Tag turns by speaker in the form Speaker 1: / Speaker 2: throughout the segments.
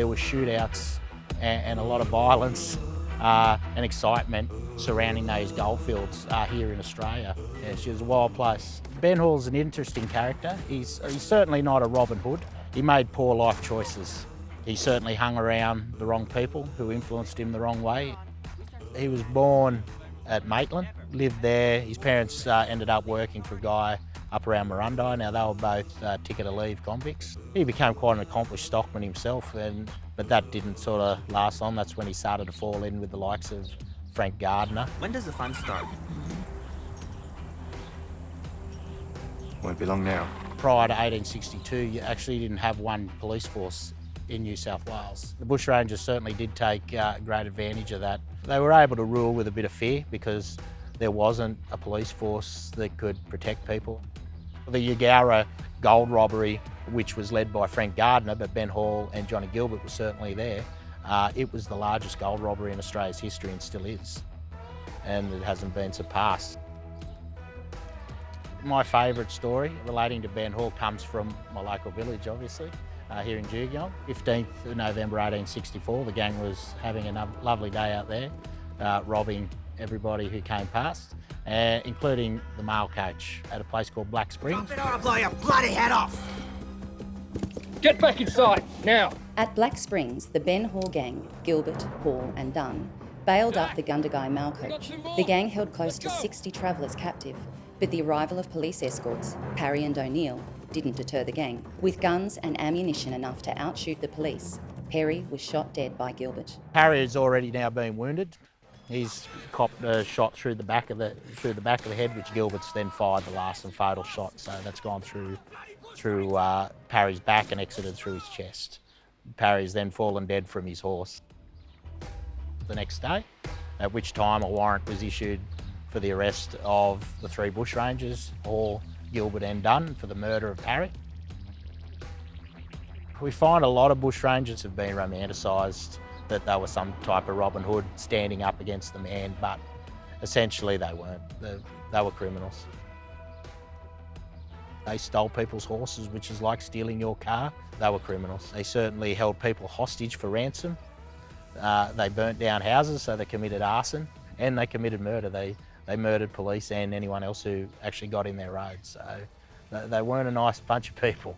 Speaker 1: there were shootouts and a lot of violence and excitement surrounding those goldfields here in Australia. Yeah, it was a wild place. Ben Hall's an interesting character. He's certainly not a Robin Hood. He made poor life choices. He certainly hung around the wrong people who influenced him the wrong way. He was born at Maitland, lived there. His parents ended up working for a guy up around Marundi. Now, they were both ticket of leave convicts. He became quite an accomplished stockman himself, but that didn't sort of last long. That's when he started to fall in with the likes of Frank Gardner.
Speaker 2: When does the fun start?
Speaker 3: Won't be long now.
Speaker 1: Prior to 1862, you actually didn't have one police force in New South Wales. The Bushrangers certainly did take great advantage of that. They were able to rule with a bit of fear because there wasn't a police force that could protect people. The Yagara gold robbery, which was led by Frank Gardner, but Ben Hall and Johnny Gilbert were certainly there, it was the largest gold robbery in Australia's history and still is, and it hasn't been surpassed. My favourite story relating to Ben Hall comes from my local village, obviously, here in Jugiong. 15th of November 1864, the gang was having a lovely day out there, robbing everybody who came past, including the mail coach at a place called Black Springs.
Speaker 2: Drop it or I'll blow your bloody head off!
Speaker 4: Get back inside, now!
Speaker 5: At Black Springs, the Ben Hall gang, Gilbert, Hall and Dunn, bailed up the Gundagai mail coach. The gang held close to 60 travellers captive, but the arrival of police escorts, Parry and O'Neill, didn't deter the gang. With guns and ammunition enough to outshoot the police, Perry was shot dead by Gilbert.
Speaker 1: Parry has already now been wounded. He's copped a shot through the back of the head, which Gilbert's then fired the last and fatal shot. So that's gone through Parry's back and exited through his chest. Parry's then fallen dead from his horse. The next day, at which time a warrant was issued for the arrest of the three bushrangers, Hall, Gilbert and Dunn, for the murder of Parry. We find a lot of bushrangers have been romanticised, that they were some type of Robin Hood standing up against the man, but essentially they weren't. They were criminals. They stole people's horses, which is like stealing your car. They were criminals. They certainly held people hostage for ransom. They burnt down houses, so they committed arson, and they committed murder. They murdered police and anyone else who actually got in their road. So they weren't a nice bunch of people.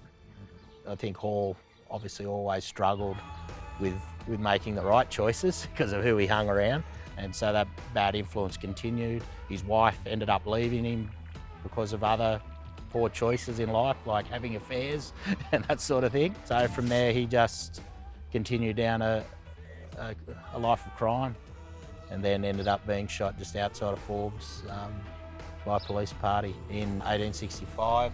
Speaker 1: I think Hall obviously always struggled with making the right choices because of who he hung around, and so that bad influence continued. His wife ended up leaving him because of other poor choices in life, like having affairs and that sort of thing. So from there he just continued down a life of crime, and then ended up being shot just outside of Forbes by a police party in 1865.